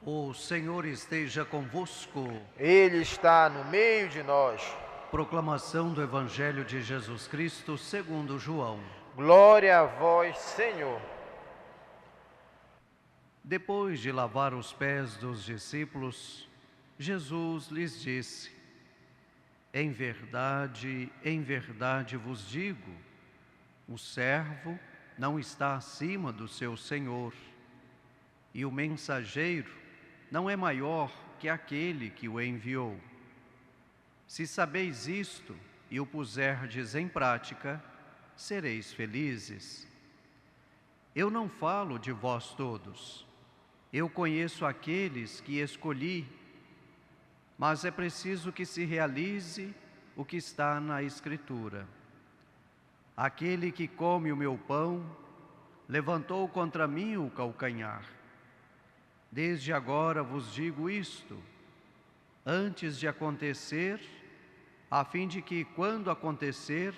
O Senhor esteja convosco. Ele está no meio de nós. Proclamação do Evangelho de Jesus Cristo segundo João. Glória a vós, Senhor. Depois de lavar os pés dos discípulos, Jesus lhes disse: em verdade vos digo, o servo não está acima do seu senhor, e o mensageiro não é maior que aquele que o enviou. Se sabeis isto e o puserdes em prática, sereis felizes. Eu não falo de vós todos. Eu conheço aqueles que escolhi, mas é preciso que se realize o que está na Escritura. Aquele que come o meu pão levantou contra mim o calcanhar. Desde agora vos digo isto, antes de acontecer, a fim de que, quando acontecer,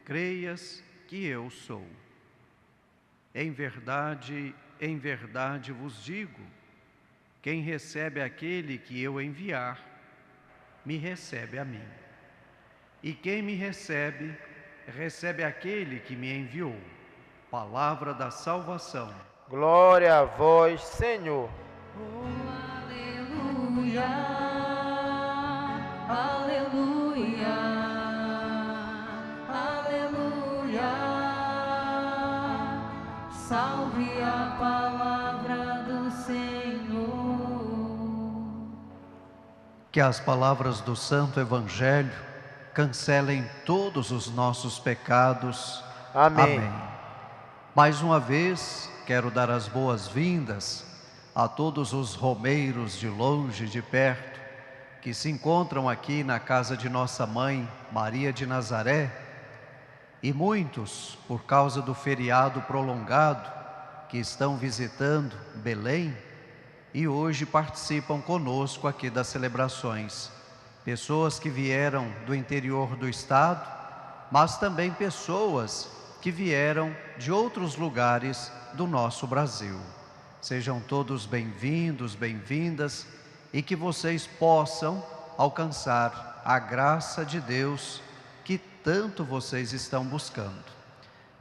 creias que eu sou. Em verdade vos digo, quem recebe aquele que eu enviar, me recebe a mim. E quem me recebe, recebe aquele que me enviou. Palavra da salvação. Glória a vós, Senhor. Oh, aleluia, aleluia, aleluia. Salve a palavra do Senhor. Que as palavras do Santo Evangelho cancelem todos os nossos pecados. Amém. Mais uma vez, quero dar as boas-vindas a todos os romeiros de longe e de perto que se encontram aqui na casa de nossa mãe, Maria de Nazaré, e muitos, por causa do feriado prolongado, que estão visitando Belém e hoje participam conosco aqui das celebrações. Pessoas que vieram do interior do estado, mas também pessoas que vieram de outros lugares do nosso Brasil. Sejam todos bem-vindos, bem-vindas, e que vocês possam alcançar a graça de Deus que tanto vocês estão buscando.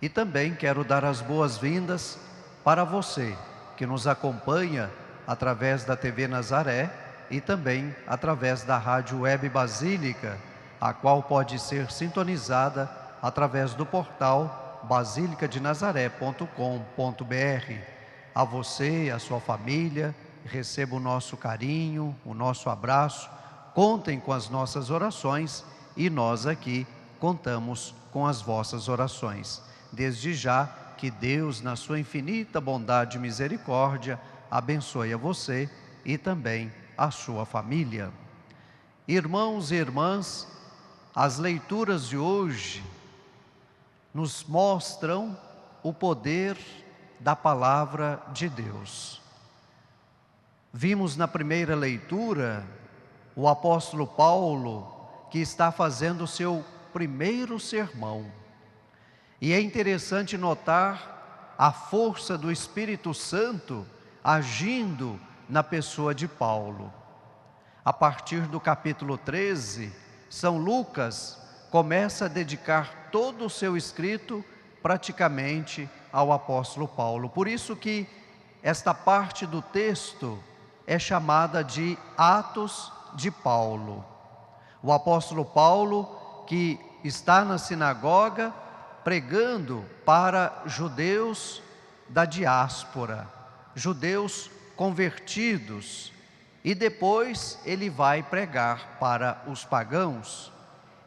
E também quero dar as boas-vindas para você que nos acompanha através da TV Nazaré e também através da Rádio Web Basílica, a qual pode ser sintonizada através do portal basilicadenazaré.com.br. A você e a sua família, receba o nosso carinho, o nosso abraço, contem com as nossas orações e nós aqui contamos com as vossas orações. Desde já, que Deus, na sua infinita bondade e misericórdia, abençoe a você e também a sua família. Irmãos e irmãs, as leituras de hoje nos mostram o poder da palavra de Deus. Vimos na primeira leitura o apóstolo Paulo, que está fazendo o seu primeiro sermão. E é interessante notar a força do Espírito Santo agindo na pessoa de Paulo. A partir do capítulo 13, São Lucas começa a dedicar todo o seu escrito praticamente ao apóstolo Paulo. Por isso que esta parte do texto é chamada de Atos de Paulo. O apóstolo Paulo, que está na sinagoga pregando para judeus da diáspora, judeus convertidos, e depois ele vai pregar para os pagãos.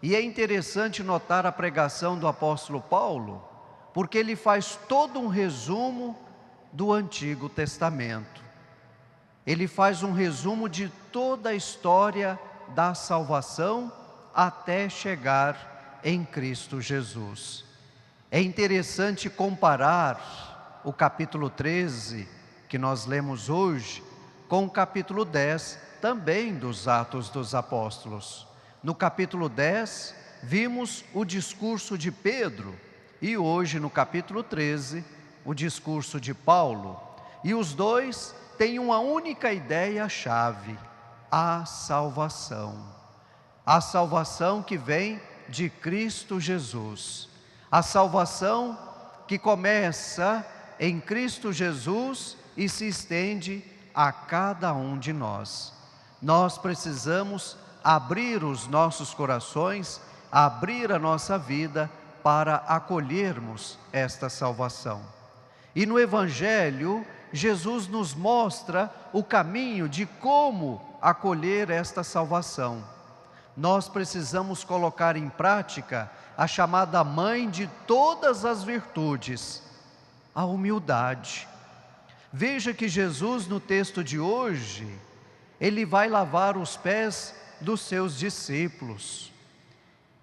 E é interessante notar a pregação do apóstolo Paulo, porque ele faz todo um resumo do Antigo Testamento. Ele faz um resumo de toda a história da salvação até chegar em Cristo Jesus. É interessante comparar o capítulo 13, que nós lemos hoje, com o capítulo 10, também dos Atos dos Apóstolos. No capítulo 10, vimos o discurso de Pedro, e hoje no capítulo 13, o discurso de Paulo. E os dois tem uma única ideia-chave: a salvação. A salvação que vem de Cristo Jesus. A salvação que começa em Cristo Jesus e se estende a cada um de nós. Nós precisamos abrir os nossos corações, abrir a nossa vida para acolhermos esta salvação. E no Evangelho, Jesus nos mostra o caminho de como acolher esta salvação. Nós precisamos colocar em prática a chamada mãe de todas as virtudes, a humildade. Veja que Jesus, no texto de hoje, ele vai lavar os pés dos seus discípulos.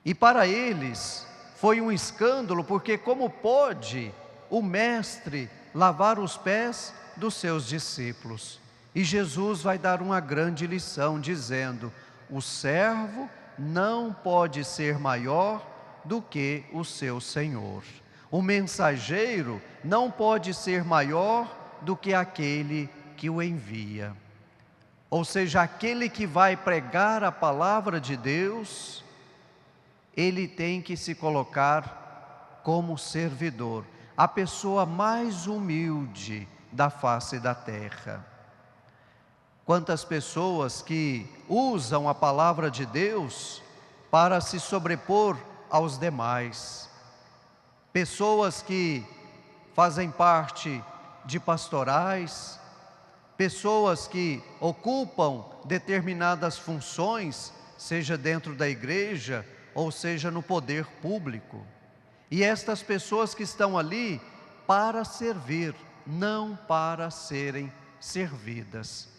E para eles foi um escândalo, porque como pode o mestre lavar os pés dos seus discípulos? E Jesus vai dar uma grande lição, dizendo: o servo não pode ser maior do que o seu senhor. O mensageiro não pode ser maior do que aquele que o envia. Ou seja, aquele que vai pregar a palavra de Deus, ele tem que se colocar como servidor, a pessoa mais humilde da face da terra. Quantas pessoas que usam a palavra de Deus para se sobrepor aos demais. Pessoas que fazem parte de pastorais, pessoas que ocupam determinadas funções, seja dentro da igreja ou seja no poder público. E estas pessoas que estão ali para servir, não para serem servidas.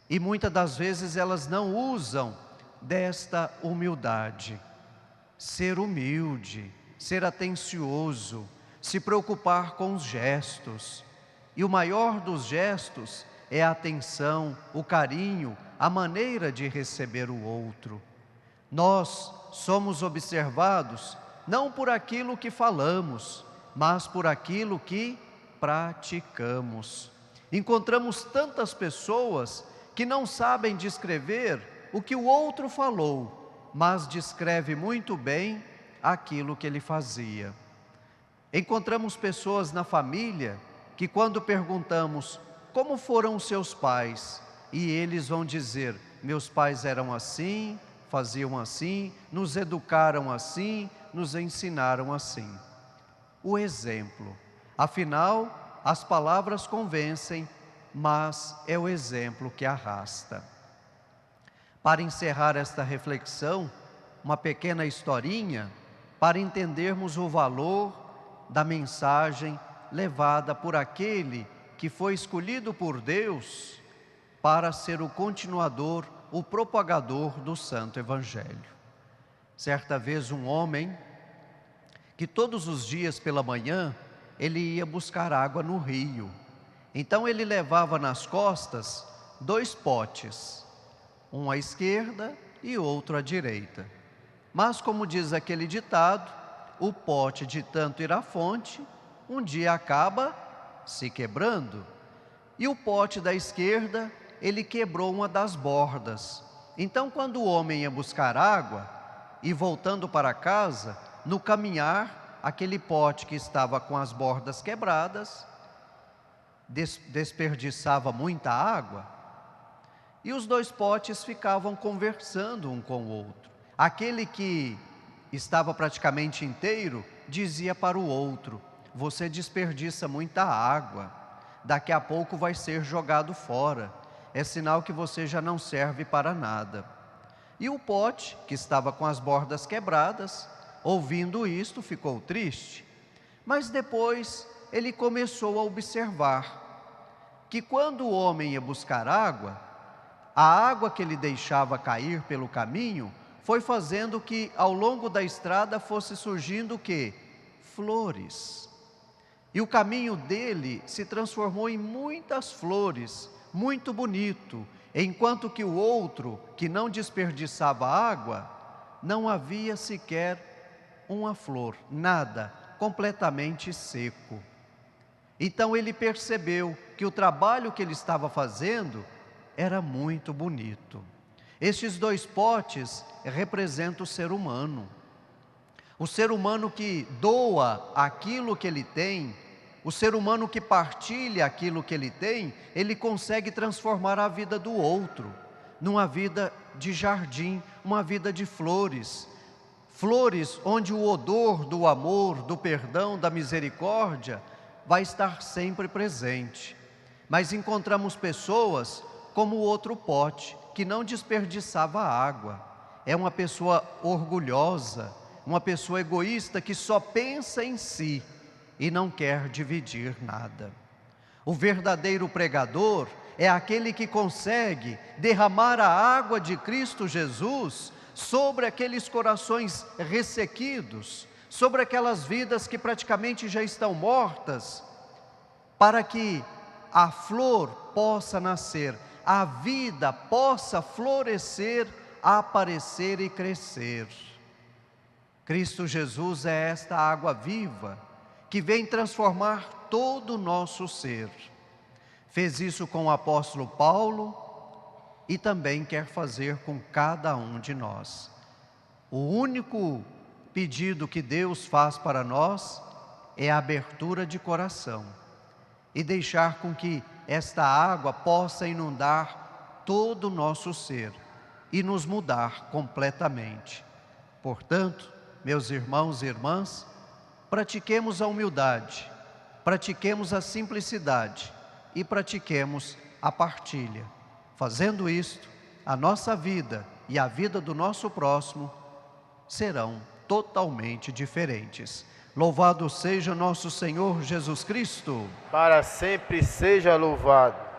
E muitas das vezes elas não usam desta humildade. Ser humilde, ser atencioso, se preocupar com os gestos. E o maior dos gestos é a atenção, o carinho, a maneira de receber o outro. Nós somos observados não por aquilo que falamos, mas por aquilo que praticamos. Encontramos tantas pessoas que não sabem descrever o que o outro falou, mas descreve muito bem aquilo que ele fazia. Encontramos pessoas na família que, quando perguntamos como foram os seus pais, e eles vão dizer: meus pais eram assim, faziam assim, nos educaram assim, nos ensinaram assim. O exemplo. Afinal, as palavras convencem, mas é o exemplo que arrasta. Para encerrar esta reflexão, uma pequena historinha para entendermos o valor da mensagem levada por aquele que foi escolhido por Deus para ser o continuador, o propagador do Santo Evangelho. Certa vez um homem, que todos os dias pela manhã, ele ia buscar água no rio. Então ele levava nas costas 2 potes, um à esquerda e outro à direita. Mas como diz aquele ditado, o pote de tanto ir à fonte, um dia acaba se quebrando. E o pote da esquerda, ele quebrou uma das bordas. Então quando o homem ia buscar água, e voltando para casa, no caminhar, aquele pote que estava com as bordas quebradas, desperdiçava muita água, e os 2 potes ficavam conversando um com o outro. Aquele que estava praticamente inteiro, dizia para o outro: você desperdiça muita água, daqui a pouco vai ser jogado fora, é sinal que você já não serve para nada. E o pote, que estava com as bordas quebradas, ouvindo isto, ficou triste. Mas depois ele começou a observar que quando o homem ia buscar água, a água que ele deixava cair pelo caminho foi fazendo que ao longo da estrada fosse surgindo o quê? Flores. E o caminho dele se transformou em muitas flores, muito bonito, enquanto que o outro, que não desperdiçava água, não havia sequer uma flor, nada, completamente seco. Então ele percebeu que o trabalho que ele estava fazendo era muito bonito. Estes 2 potes representam o ser humano. O ser humano que doa aquilo que ele tem, o ser humano que partilha aquilo que ele tem, ele consegue transformar a vida do outro numa vida de jardim, uma vida de flores. Flores onde o odor do amor, do perdão, da misericórdia vai estar sempre presente. Mas encontramos pessoas como o outro pote, que não desperdiçava água. É uma pessoa orgulhosa, uma pessoa egoísta que só pensa em si e não quer dividir nada. O verdadeiro pregador é aquele que consegue derramar a água de Cristo Jesus sobre aqueles corações ressequidos, sobre aquelas vidas que praticamente já estão mortas, para que a flor possa nascer, a vida possa florescer, aparecer e crescer. Cristo Jesus é esta água viva que vem transformar todo o nosso ser. Fez isso com o apóstolo Paulo e também quer fazer com cada um de nós. O único pedido que Deus faz para nós é a abertura de coração e deixar com que esta água possa inundar todo o nosso ser e nos mudar completamente. Portanto, meus irmãos e irmãs, pratiquemos a humildade, pratiquemos a simplicidade e pratiquemos a partilha. Fazendo isto, a nossa vida e a vida do nosso próximo serão totalmente diferentes. Louvado seja nosso Senhor Jesus Cristo. Para sempre seja louvado.